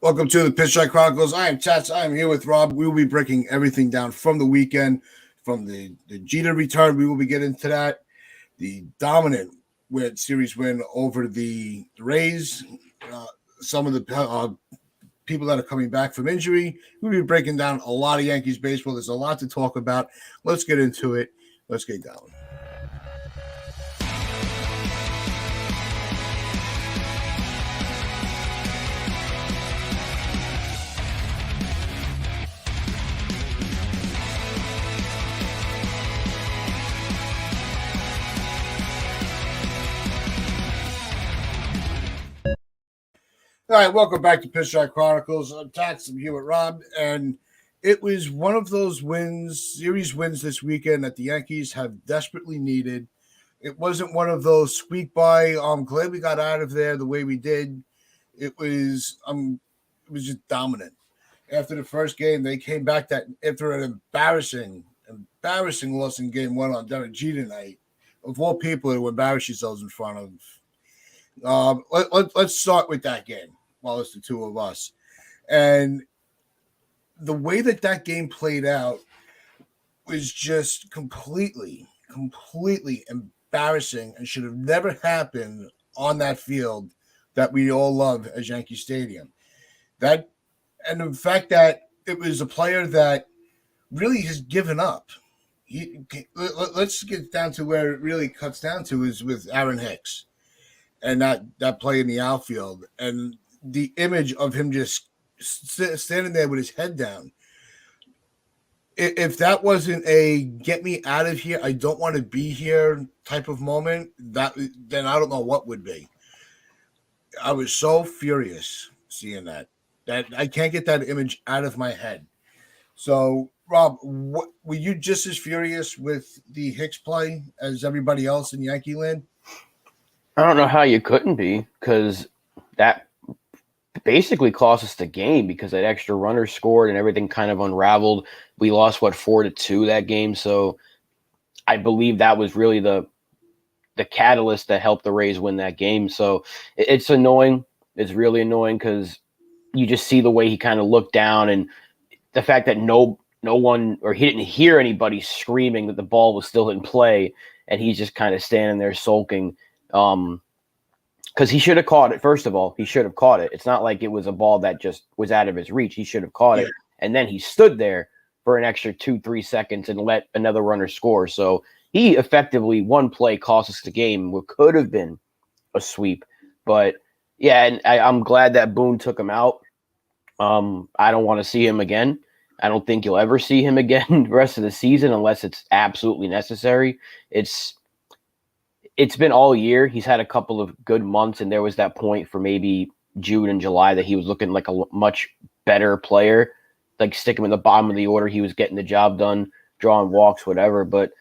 Welcome to the Pitch Strike Chronicles. I am Tats. I am here with Rob. We will be breaking everything down from the weekend, from the Jeter return. We will be getting to that. The dominant series win over the Rays. Uh, some of the people that are coming back from injury. We'll be breaking down a lot of Yankees baseball. There's a lot to talk about. Let's get into it. Let's get going. All right, welcome back to Pitch Strike Chronicles. I'm Tats. I'm here with Rob, and it was one of those series wins this weekend that the Yankees have desperately needed. It wasn't one of those squeak by. I'm glad we got out of there the way we did. It was just dominant. After the first game, they came back that after an embarrassing loss in game one on Derek Jeter night. Of all people to embarrass yourselves in front of. Let's start with that game. Well, it's the two of us. And the way that game played out was just completely embarrassing and should have never happened on that field that we all love as Yankee Stadium. And the fact that it was a player that really has given up. Let's get down to where it really cuts down to is with Aaron Hicks and that play in the outfield and the image of him just standing there with his head down. If that wasn't a get me out of here, I don't want to be here type of moment, then I don't know what would be. I was so furious seeing that I can't get that image out of my head. So, Rob, were you just as furious with the Hicks play as everybody else in Yankee land? I don't know how you couldn't be, because that basically cost us the game because that extra runner scored and everything kind of unraveled. We lost 4-2 that game, so I believe that was really the catalyst that helped the Rays win that game. So it's annoying. It's really annoying because you just see the way he kind of looked down and the fact that no one, or he didn't hear anybody screaming that the ball was still in play, and he's just kind of standing there sulking. Because he should have caught it. First of all, he should have caught it. It's not like it was a ball that just was out of his reach. He should have caught it. And then he stood there for an extra 2-3 seconds and let another runner score. So he effectively, one play cost us the game. What could have been a sweep. But yeah, and I'm glad that Boone took him out. I don't want to see him again. I don't think you'll ever see him again the rest of the season unless it's absolutely necessary. It's been all year. He's had a couple of good months, and there was that point for maybe June and July that he was looking like a much better player. Like, stick him in the bottom of the order. He was getting the job done, drawing walks, whatever. But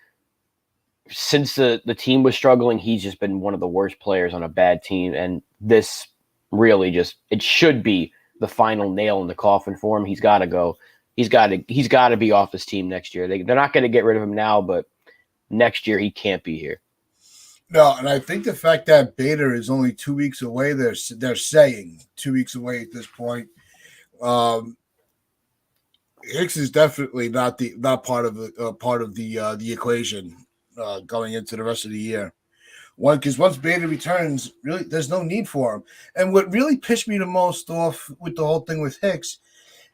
since the team was struggling, he's just been one of the worst players on a bad team. And this really it should be the final nail in the coffin for him. He's got to go. He's got to be off this team next year. They're not going to get rid of him now, but next year he can't be here. No, and I think the fact that Bader is only 2 weeks away, they're saying 2 weeks away at this point. Hicks is definitely not part of the equation going into the rest of the year. Because once Bader returns, really, there's no need for him. And what really pissed me the most off with the whole thing with Hicks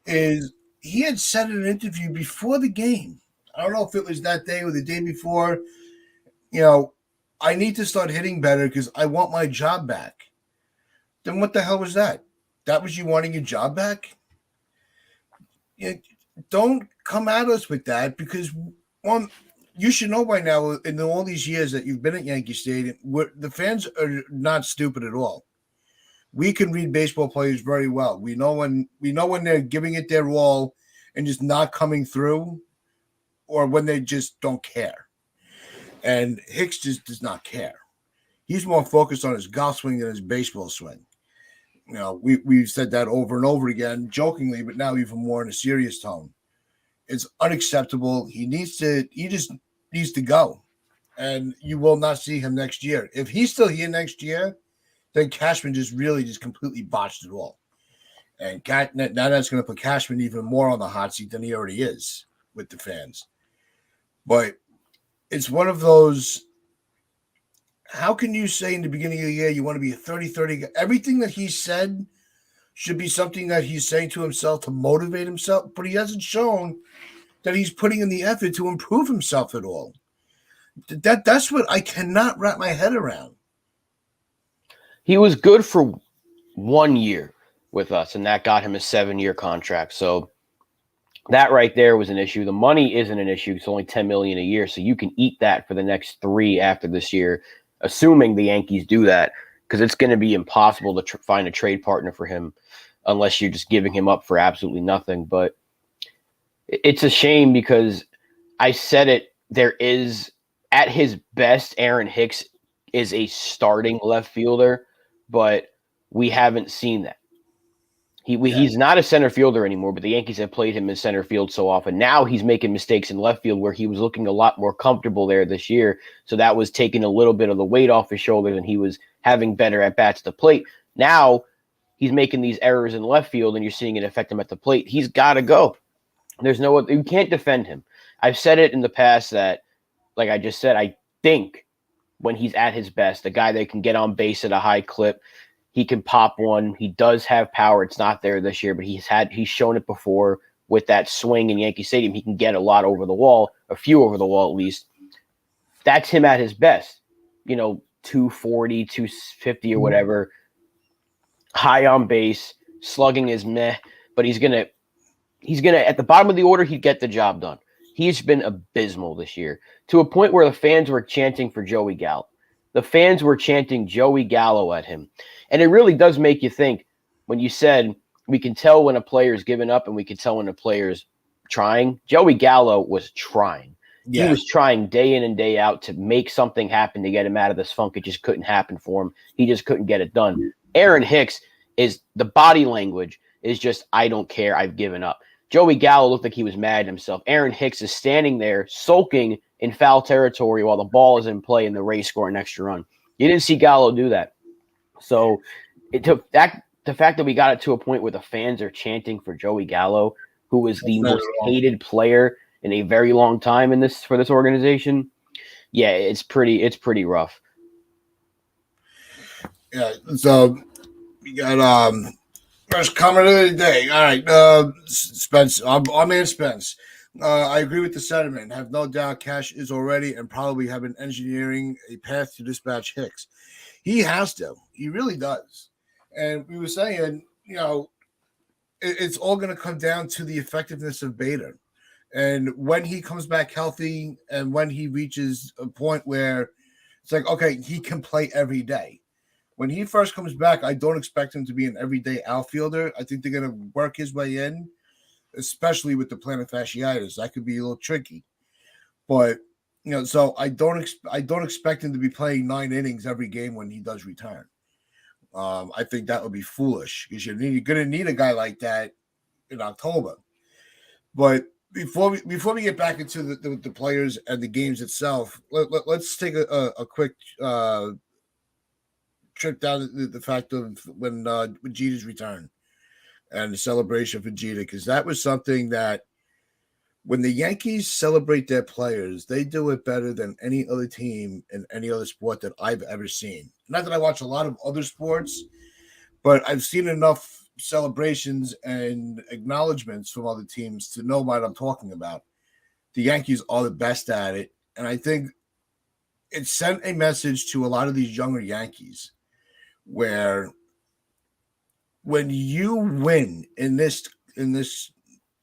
is he had said in an interview before the game. I don't know if it was that day or the day before. I need to start hitting better because I want my job back. Then what the hell was that? That was you wanting your job back? Don't come at us with that because, one, you should know by now in all these years that you've been at Yankee Stadium, the fans are not stupid at all. We can read baseball players very well. We know when they're giving it their all and just not coming through, or when they just don't care. And Hicks just does not care. He's more focused on his golf swing than his baseball swing. We've said that over and over again, jokingly, but now even more in a serious tone. It's unacceptable. He just needs to go. And you will not see him next year. If he's still here next year, then Cashman just completely botched it all. And now that's going to put Cashman even more on the hot seat than he already is with the fans. But it's one of those. How can you say in the beginning of the year you want to be a 30-30 guy? Everything that he said should be something that he's saying to himself to motivate himself, but he hasn't shown that he's putting in the effort to improve himself at all. That's what I cannot wrap my head around. He was good for 1 year with us, and that got him a 7-year contract. So that right there was an issue. The money isn't an issue. It's only $10 million a year, so you can eat that for the next 3 after this year, assuming the Yankees do that, because it's going to be impossible to find a trade partner for him unless you're just giving him up for absolutely nothing. But it's a shame because I said it. There is, at his best, Aaron Hicks is a starting left fielder, but we haven't seen that. He's not a center fielder anymore, but the Yankees have played him in center field so often. Now he's making mistakes in left field where he was looking a lot more comfortable there this year. So that was taking a little bit of the weight off his shoulders, and he was having better at bats at the plate. Now he's making these errors in left field, and you're seeing it affect him at the plate. He's got to go. There's no other, you can't defend him. I've said it in the past that, like I just said, I think when he's at his best, a guy that can get on base at a high clip, he can pop one. He does have power. It's not there this year, but he's shown it before with that swing in Yankee Stadium. He can get a lot over the wall, a few over the wall at least. That's him at his best. 240, 250 or whatever. High on base, slugging is meh, but he's gonna at the bottom of the order, he'd get the job done. He's been abysmal this year to a point where the fans were chanting for Joey Gallo. The fans were chanting Joey Gallo at him. And it really does make you think when you said we can tell when a player's given up and we can tell when a player's trying. Joey Gallo was trying. Yeah. He was trying day in and day out to make something happen to get him out of this funk. It just couldn't happen for him. He just couldn't get it done. Aaron Hicks is the body language is just, I don't care. I've given up. Joey Gallo looked like he was mad at himself. Aaron Hicks is standing there sulking in foul territory while the ball is in play and the Rays score an extra run. You didn't see Gallo do that. So it took that the fact that we got it to a point where the fans are chanting for Joey Gallo, who was the most hated player in a very long time for this organization. Yeah, it's pretty rough. Yeah, so we got first comment of the day. All right, Spence. Our man Spence. I agree with the sentiment. Have no doubt Cash is already and probably have been engineering a path to dispatch Hicks. He has to. He really does. And we were saying, it's all going to come down to the effectiveness of Bader. And when he comes back healthy and when he reaches a point where it's like, okay, he can play every day. When he first comes back, I don't expect him to be an everyday outfielder. I think they're going to work his way in, especially with the plantar fasciitis. That could be a little tricky. But, so I don't expect him to be playing 9 innings every game when he does return. I think that would be foolish because you're going to need a guy like that in October. But before we get back into the players and the games itself, let's take a quick trip down the fact of when Jeter's return and the celebration for Jeter, because that was something that when the Yankees celebrate their players, they do it better than any other team in any other sport that I've ever seen. Not that I watch a lot of other sports, but I've seen enough celebrations and acknowledgments from other teams to know what I'm talking about. The Yankees are the best at it, and I think it sent a message to a lot of these younger Yankees where when you win in this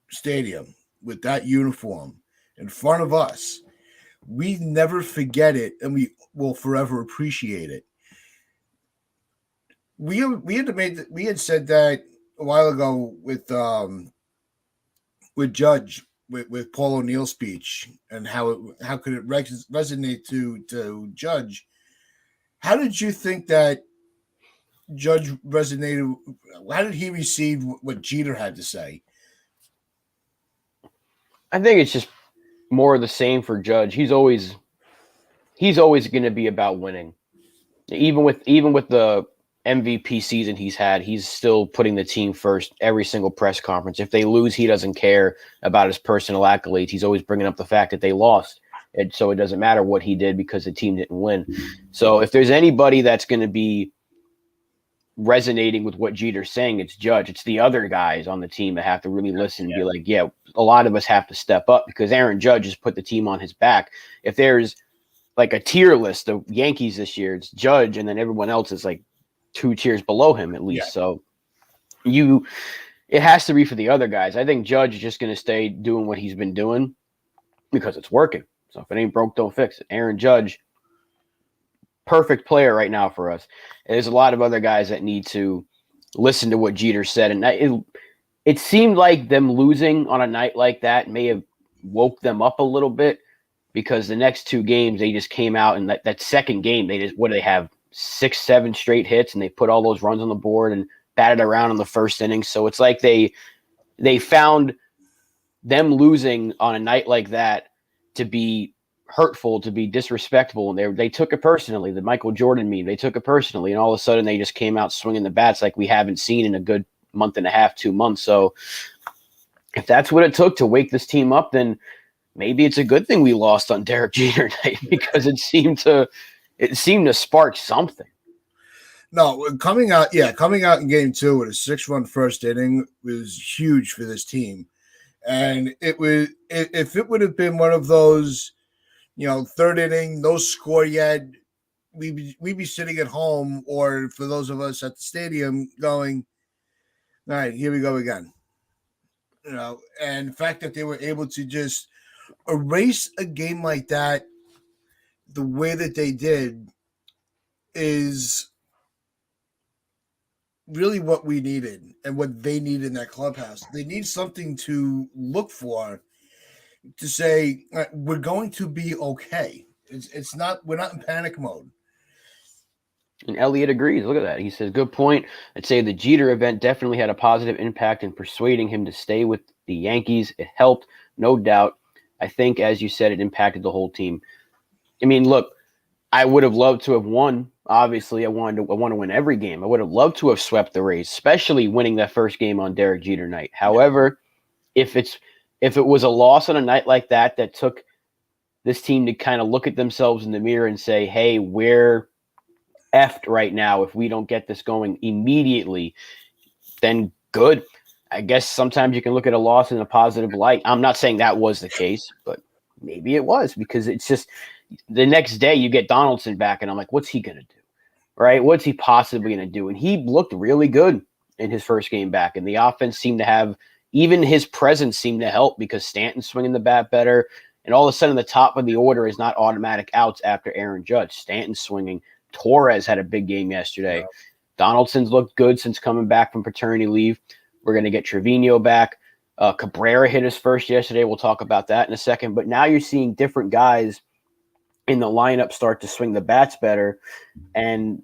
stadium with that uniform in front of us, we never forget it and we will forever appreciate it. We had said that a while ago with Judge with Paul O'Neill's speech and how could it resonate to Judge. How did you think that Judge resonated? How did he receive what Jeter had to say? I think it's just more of the same for Judge. He's always going to be about winning. Even with the MVP season he's had, he's still putting the team first every single press conference. If they lose, he doesn't care about his personal accolades. He's always bringing up the fact that they lost. And so it doesn't matter what he did because the team didn't win. So if there's anybody that's going to be resonating with what Jeter's saying, it's Judge. It's the other guys on the team that have to really listen and be like, yeah, a lot of us have to step up because Aaron Judge has put the team on his back. If there's like a tier list of Yankees this year, it's Judge, and then everyone else is like 2 tiers below him at least. Yeah. So it has to be for the other guys. I think Judge is just going to stay doing what he's been doing because it's working. So if it ain't broke, don't fix it. Aaron Judge, perfect player right now for us. And there's a lot of other guys that need to listen to what Jeter said. And it seemed like them losing on a night like that may have woke them up a little bit because the next 2 games, they just came out and that second game, what do they have? 6, 7 straight hits, and they put all those runs on the board and batted around in the first inning. So it's like they found them losing on a night like that to be hurtful, to be disrespectful, and they took it personally. The Michael Jordan meme, they took it personally, and all of a sudden they just came out swinging the bats like we haven't seen in a good month and a half, 2 months. So if that's what it took to wake this team up, then maybe it's a good thing we lost on Derek Jeter night because it seemed to spark something. No, coming out in game 2 with a 6-run first inning was huge for this team. And it was, if it would have been one of those, third inning, no score yet, we'd be sitting at home, or for those of us at the stadium going, all right, here we go again. And the fact that they were able to just erase a game like that the way that they did is really what we needed and what they need in that clubhouse. They need something to look for to say we're going to be okay. It's not, we're not in panic mode. And Elliot agrees. Look at that. He says, good point. I'd say the Jeter event definitely had a positive impact in persuading him to stay with the Yankees. It helped, no doubt. I think, as you said, it impacted the whole team. I mean, look, I would have loved to have won. Obviously, I want to win every game. I would have loved to have swept the Rays, especially winning that first game on Derek Jeter night. However, if it was a loss on a night like that took this team to kind of look at themselves in the mirror and say, hey, we're effed right now. If we don't get this going immediately, then good. I guess sometimes you can look at a loss in a positive light. I'm not saying that was the case, but maybe it was, because it's just the next day you get Donaldson back, and I'm like, what's he going to do? Right? What's he possibly going to do? And he looked really good in his first game back, and the offense seemed to have, even his presence seemed to help because Stanton's swinging the bat better, and all of a sudden the top of the order is not automatic outs after Aaron Judge. Stanton's swinging. Torres had a big game yesterday. Yeah. Donaldson's looked good since coming back from paternity leave. We're going to get Trevino back. Cabrera hit his first yesterday. We'll talk about that in a second. But now you're seeing different guys in the lineup start to swing the bats better. And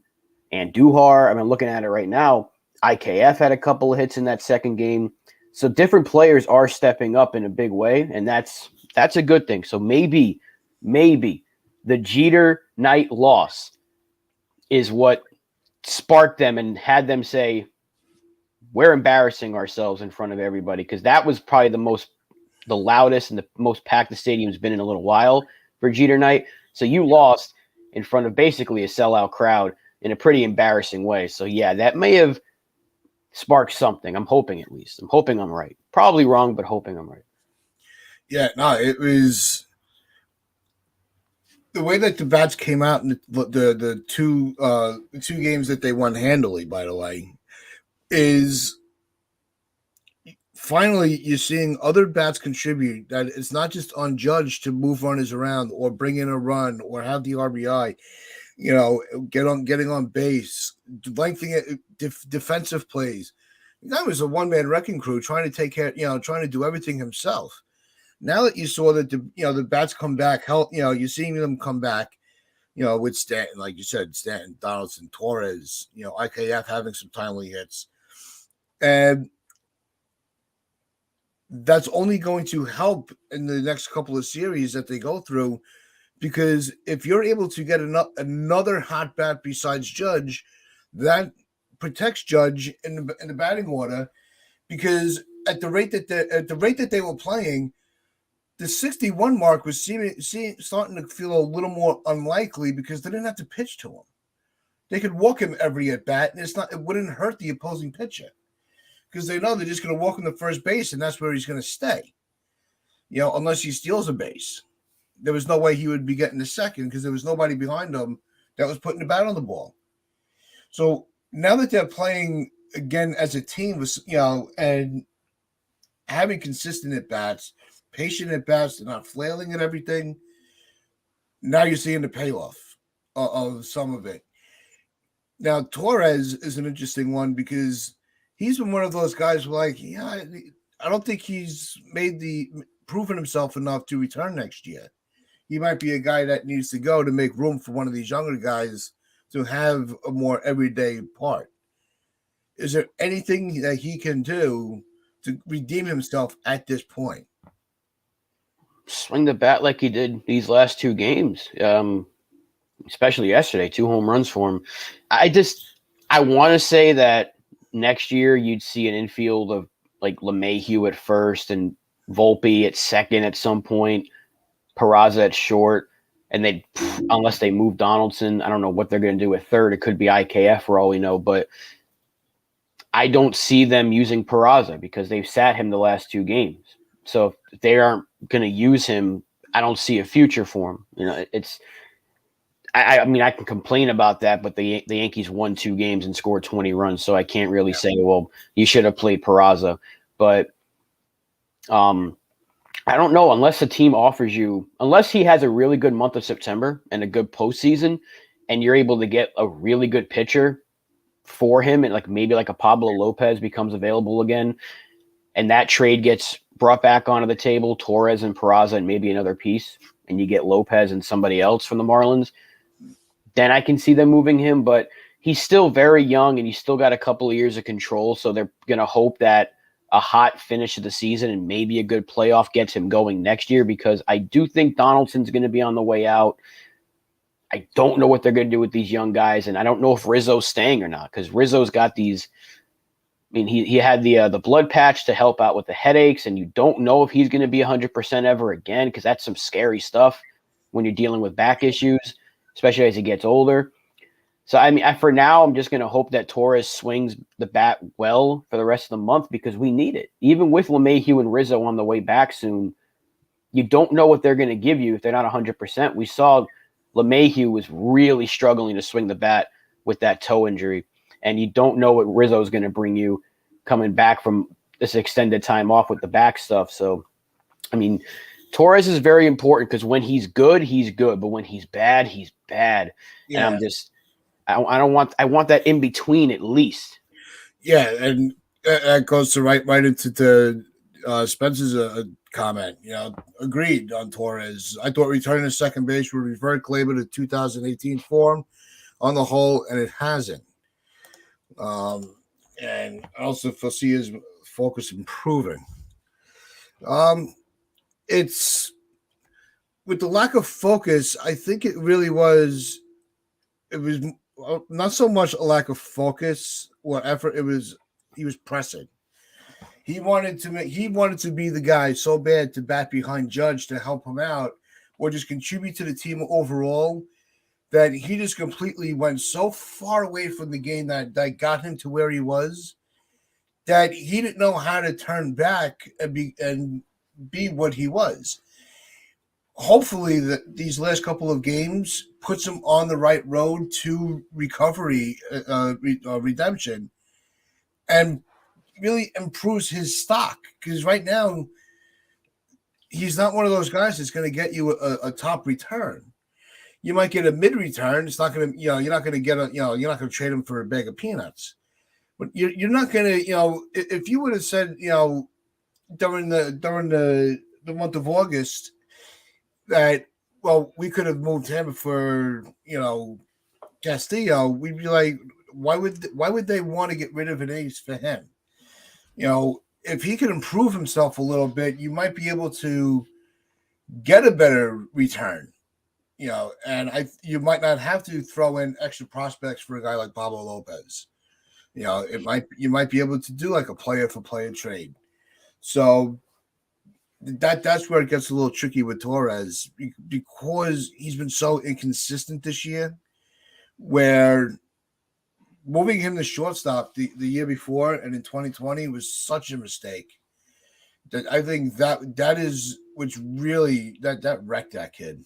Duhar, I'm looking at it right now, IKF had a couple of hits in that second game. So different players are stepping up in a big way, and that's a good thing. So maybe the Jeter night loss is what sparked them and had them say, we're embarrassing ourselves in front of everybody, because that was probably the loudest and the most packed the stadium's been in a little while for Jeter night. So you lost in front of basically a sellout crowd in a pretty embarrassing way. So yeah, that may have sparked something. I'm hoping, at least. I'm hoping I'm right. Probably wrong, but hoping I'm right. Yeah, no, it was the way that the bats came out in the two games that they won handily, by the way, is finally you're seeing other bats contribute. That it's not just on Judge to move runners around or bring in a run or have the RBI, getting on base, lengthening it, defensive plays. That was a one-man wrecking crew trying to take care, trying to do everything himself. Now that you saw that the bats come back, you're seeing them come back, with Stanton, like you said, Stanton, Donaldson, Torres, IKF having some timely hits. And that's only going to help in the next couple of series that they go through, because if you're able to get another hot bat besides Judge, that protects Judge in the batting order because at the rate that they were playing, the 61 mark was starting to feel a little more unlikely because they didn't have to pitch to him. They could walk him every at bat, and it wouldn't hurt the opposing pitcher because they know they're just going to walk him to first base, and that's where he's going to stay. Unless he steals a base, there was no way he would be getting the second because there was nobody behind him that was putting the bat on the ball. So now that they're playing again as a team, and having consistent at bats, patient at bats, they're not flailing at everything. Now you're seeing the payoff of some of it. Now Torres is an interesting one because he's been one of those guys who, like, I don't think he's proven himself enough to return next year. He might be a guy that needs to go to make room for one of these younger guys to have a more everyday part. Is there anything that he can do to redeem himself at this point? Swing the bat like he did these last two games, especially yesterday, 2 home runs for him. I want to say that next year you'd see an infield of like LeMahieu at first and Volpe at second at some point, Peraza at short, and unless they move Donaldson, I don't know what they're going to do at third. It could be IKF for all we know, but I don't see them using Peraza because they've sat him the last 2 games. So if they aren't going to use him, I don't see a future for him. I mean, I can complain about that, but the Yankees won 2 games and scored 20 runs, so I can't really say, well, you should have played Peraza. But I don't know, unless the team offers you, unless he has a really good month of September and a good postseason, and you're able to get a really good pitcher for him, and maybe a Pablo Lopez becomes available again, and that trade gets brought back onto the table, Torres and Peraza and maybe another piece, and you get Lopez and somebody else from the Marlins, then I can see them moving him. But he's still very young, and he's still got a couple of years of control, so they're going to hope that a hot finish of the season and maybe a good playoff gets him going next year, because I do think Donaldson's going to be on the way out. I don't know what they're going to do with these young guys, and I don't know if Rizzo's staying or not, because Rizzo's got these – I mean, he had the blood patch to help out with the headaches, and you don't know if he's going to be 100% ever again, because that's some scary stuff when you're dealing with back issues, especially as he gets older. So, I mean, for now, I'm just going to hope that Torres swings the bat well for the rest of the month, because we need it. Even with LeMahieu and Rizzo on the way back soon, you don't know what they're going to give you if they're not 100%. We saw LeMahieu was really struggling to swing the bat with that toe injury, and you don't know what Rizzo is going to bring you coming back from this extended time off with the back stuff. So, I mean, Torres is very important, because when he's good, but when he's bad, he's bad. Yeah. And I'm just – I want that in between at least. Yeah, and that goes to right into Spencer's comment. Agreed on Torres. I thought returning to second base would revert Gleyber to 2018 form on the whole, and it hasn't. And I also foresee his focus improving. It's with the lack of focus, I think it really was. It was not so much a lack of focus or effort. He was pressing. He wanted to be the guy so bad to bat behind Judge to help him out or just contribute to the team overall, that he just completely went so far away from the game that got him to where he was, that he didn't know how to turn back and be what he was. Hopefully these last couple of games puts him on the right road to recovery, redemption, and really improves his stock. Because right now, he's not one of those guys that's going to get you a top return. You might get a mid return. It's not going to, you're not going to get you're not going to trade him for a bag of peanuts. But you're not going to, if you would have said, during the month of August, that, well, we could have moved him for, Castillo, we'd be like, why would they want to get rid of an ace for him? If he could improve himself a little bit, you might be able to get a better return, and you might not have to throw in extra prospects for a guy like Pablo Lopez. You might be able to do like a player for player trade. So that's where it gets a little tricky with Torres because he's been so inconsistent this year. Where moving him to shortstop the year before and in 2020 was such a mistake. That I think that is what's really that wrecked that kid.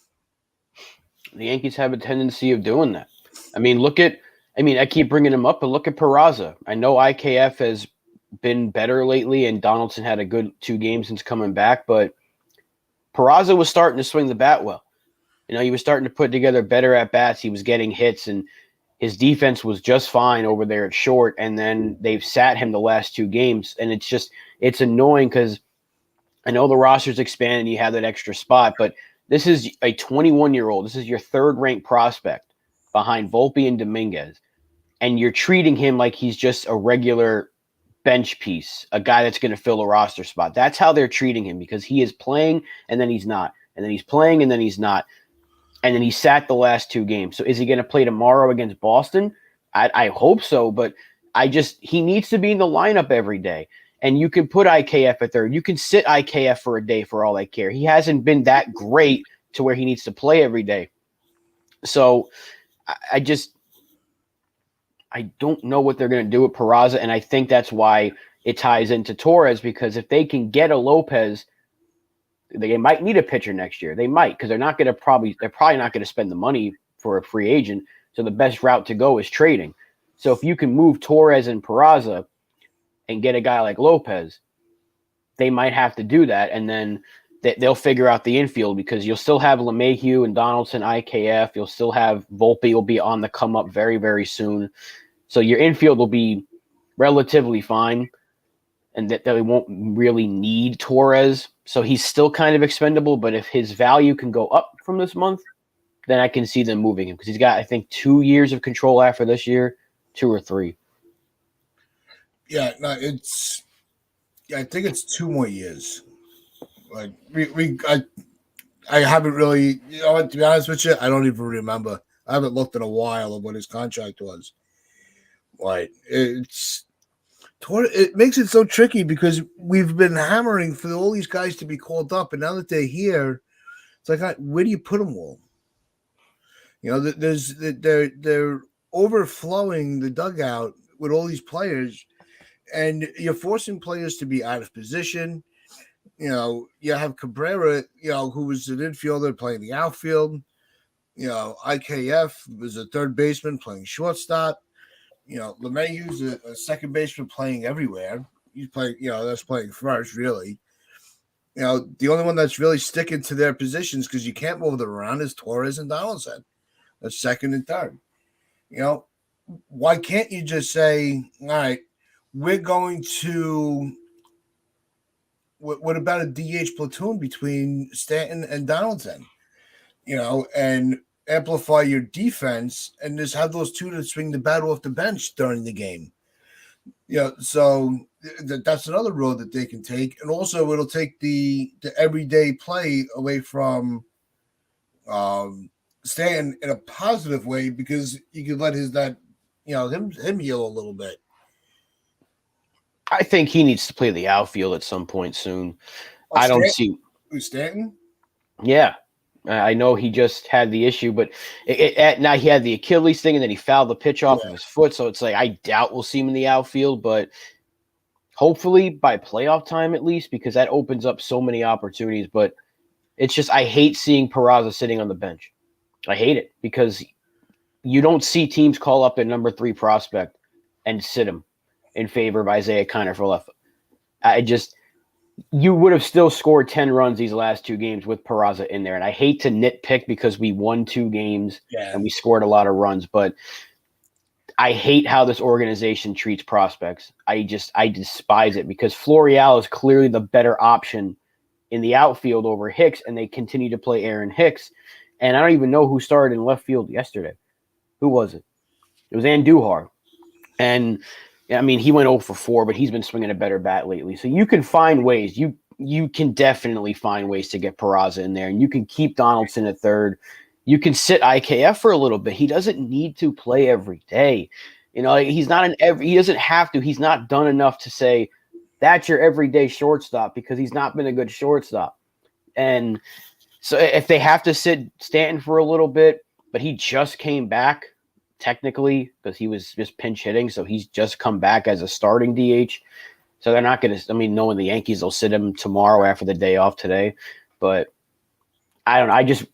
The Yankees have a tendency of doing that. I keep bringing him up, but look at Peraza. I know IKF has been better lately, and Donaldson had a good 2 games since coming back, but Peraza was starting to swing the bat well. He was starting to put together better at bats. He was getting hits, and his defense was just fine over there at short. And then they've sat him the last 2 games, and it's annoying because I know the roster's expanded and you have that extra spot, but this is a 21-year-old. This is your 3rd ranked prospect behind Volpe and Dominguez, and you're treating him like he's just a regular bench piece, a guy that's going to fill a roster spot. That's how they're treating him because he is playing and then he's not, and then he's playing and then he's not. And then he sat the last 2 games. So is he going to play tomorrow against Boston? I hope so, but he needs to be in the lineup every day. And you can put IKF at 3rd. You can sit IKF for a day for all I care. He hasn't been that great to where he needs to play every day. So I don't know what they're going to do with Peraza, and I think that's why it ties into Torres, because if they can get a Lopez – they might need a pitcher next year. They might, because they're probably not going to spend the money for a free agent. So the best route to go is trading. So if you can move Torres and Peraza and get a guy like Lopez, they might have to do that. And then they'll figure out the infield because you'll still have LeMahieu and Donaldson, IKF. You'll still have Volpe will be on the come up very, very soon. So your infield will be relatively fine. And that they won't really need Torres. So he's still kind of expendable, but if his value can go up from this month, then I can see them moving him because he's got, I think, 2 years of control after this year, 2 or 3. Yeah, no, I think it's 2 more years. Like I haven't really, to be honest with you, I don't even remember. I haven't looked in a while of what his contract was. Like it makes it so tricky because we've been hammering for all these guys to be called up, and now that they're here, it's like, where do you put them all? They're overflowing the dugout with all these players, and you're forcing players to be out of position. You have Cabrera, who was an infielder playing the outfield. IKF was a 3rd baseman playing shortstop. LeMahieu's a 2nd baseman playing everywhere. He's playing, that's playing first, really. The only one that's really sticking to their positions because you can't move them around is Torres and Donaldson. That's 2nd and 3rd. Why can't you just say, all right, we're going to what about a DH platoon between Stanton and Donaldson? And amplify your defense and just have those 2 to swing the bat off the bench during the game. So that's another road that they can take. And also it'll take the everyday play away from Stanton in a positive way because you could let him heal a little bit. I think he needs to play the outfield at some point soon. I don't see Stanton. Yeah. I know he just had the issue, but now he had the Achilles thing, and then he fouled the pitch off of his foot. So it's like I doubt we'll see him in the outfield, but hopefully by playoff time at least, because that opens up so many opportunities. But it's just I hate seeing Peraza sitting on the bench. I hate it because you don't see teams call up a number 3 prospect and sit him in favor of Isaiah Kiner-Falefa. You would have still scored 10 runs these last 2 games with Peraza in there. And I hate to nitpick because we won 2 games and we scored a lot of runs, but I hate how this organization treats prospects. I despise it because Florial is clearly the better option in the outfield over Hicks, and they continue to play Aaron Hicks. And I don't even know who started in left field yesterday. Who was it? It was Andujar. And he went 0 for 4, but he's been swinging a better bat lately. So you can find ways. You can definitely find ways to get Peraza in there, and you can keep Donaldson at 3rd. You can sit IKF for a little bit. He doesn't need to play every day. You know, he's not he doesn't have to. He's not done enough to say that's your everyday shortstop because he's not been a good shortstop. And so if they have to sit Stanton for a little bit, but he just came back technically because he was just pinch hitting, so he's just come back as a starting DH. So they're not going to. I mean, knowing the Yankees will sit him tomorrow after the day off today, but I don't know.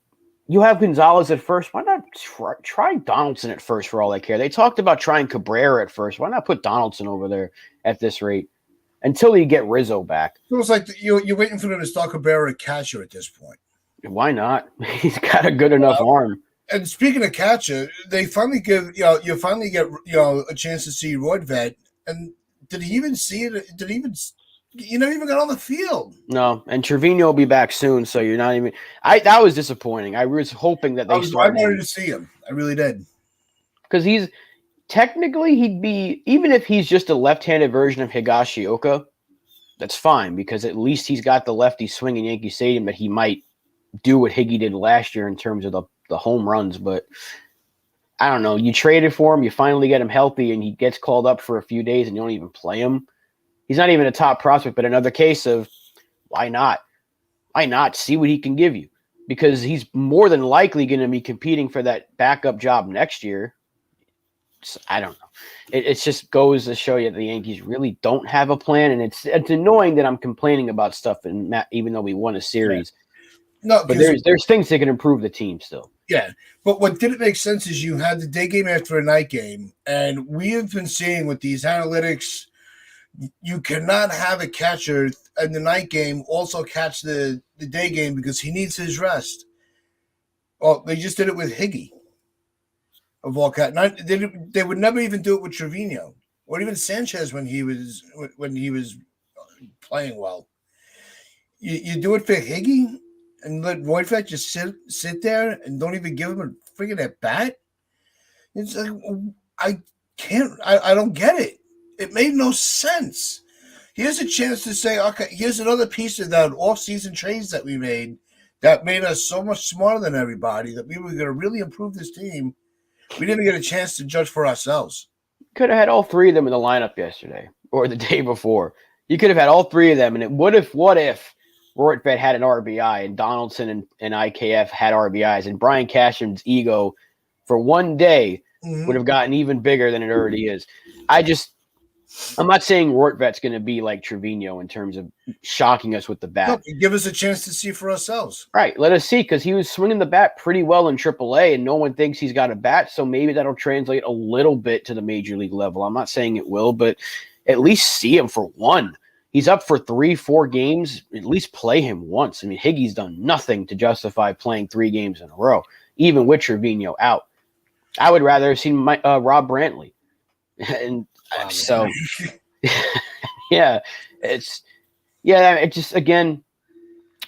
You have Gonzalez at first. Why not try Donaldson at first for all I care? They talked about trying Cabrera at first. Why not put Donaldson over there at this rate until you get Rizzo back? It was like you're waiting for them to start Cabrera at catcher at this point. Why not? He's got a good enough arm. And speaking of catcher, they finally you finally get a chance to see Roydvet. And did he even see it? Did he even? You never even got on the field. No, and Trevino will be back soon, so you're not even. That was disappointing. I was hoping that I wanted to see him. I really did. Because he'd be, even if he's just a left-handed version of Higashioka, that's fine because at least he's got the lefty swing in Yankee Stadium that he might do what Higgy did last year in terms of the home runs. But I don't know. You traded for him, you finally get him healthy, and he gets called up for a few days, and you don't even play him. He's not even a top prospect, but another case of why not? Why not see what he can give you? Because he's more than likely going to be competing for that backup job next year. So, I don't know. It just goes to show you that the Yankees really don't have a plan, and it's annoying that I'm complaining about stuff, even though we won a series. Yeah. No, but there's things that can improve the team still. Yeah, but what didn't make sense is you had the day game after a night game, and we have been seeing with these analytics – you cannot have a catcher in the night game also catch the day game because he needs his rest. Well, they just did it with Higgy. Of all cat, they would never even do it with Trevino or even Sanchez when he was playing well. You do it for Higgy and let Roydvet just sit there and don't even give him a freaking at bat. It's like I don't get it. It made no sense. Here's a chance to say, okay, here's another piece of that off-season trades that we made that made us so much smarter than everybody that we were going to really improve this team. We didn't get a chance to judge for ourselves. Could have had all three of them in the lineup yesterday or the day before. You could have had all three of them, and what if Roydvet had an RBI and Donaldson and IKF had RBIs and Brian Cashman's ego for one day would have gotten even bigger than it already is. I'm not saying Roydvet's going to be like Trevino in terms of shocking us with the bat. No, give us a chance to see for ourselves. Right. Let us see, because he was swinging the bat pretty well in AAA, and no one thinks he's got a bat, so maybe that'll translate a little bit to the major league level. I'm not saying it will, but at least see him for one. He's up for 3-4 games. At least play him once. I mean, Higgy's done nothing to justify playing 3 games in a row, even with Trevino out. I would rather have seen Rob Brantley. And so, it just, again,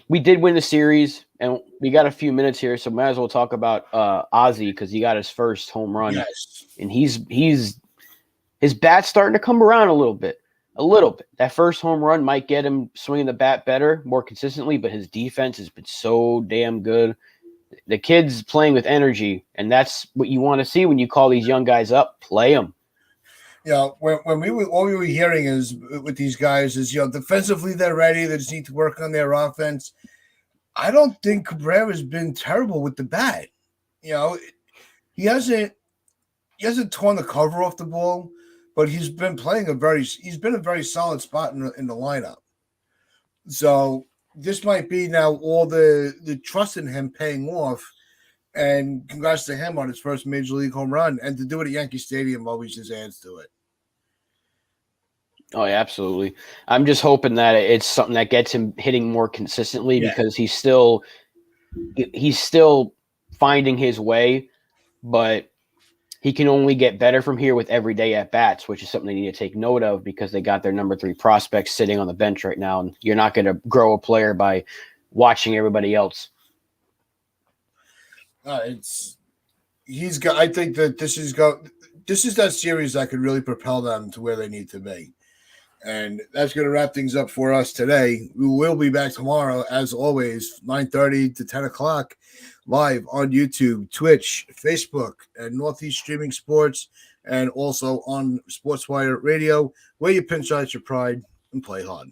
we did win the series, and we got a few minutes here, so might as well talk about Ozzie because he got his first home run. Yes. And his bat's starting to come around a little bit. That first home run might get him swinging the bat better, more consistently, but his defense has been so damn good. The kid's playing with energy, and that's what you want to see when you call these young guys up. Play them. Yeah, when all we were hearing is with these guys is, defensively they're ready. They just need to work on their offense. I don't think Cabrera's been terrible with the bat. He hasn't torn the cover off the ball, but he's been a very solid spot in the lineup. So this might be now all the trust in him paying off. And congrats to him on his first major league home run. And to do it at Yankee Stadium always just adds to it. Oh, yeah, absolutely. I'm just hoping that it's something that gets him hitting more consistently because he's still finding his way, but he can only get better from here with everyday at-bats, which is something they need to take note of because they got their number 3 prospect sitting on the bench right now, and you're not going to grow a player by watching everybody else. I think that this is that series that could really propel them to where they need to be. And that's going to wrap things up for us today. We will be back tomorrow, as always, 9:30 to 10 o'clock, live on YouTube, Twitch, Facebook, and Northeast Streaming Sports, and also on SportsWire Radio, where you pinch out your pride and play hard.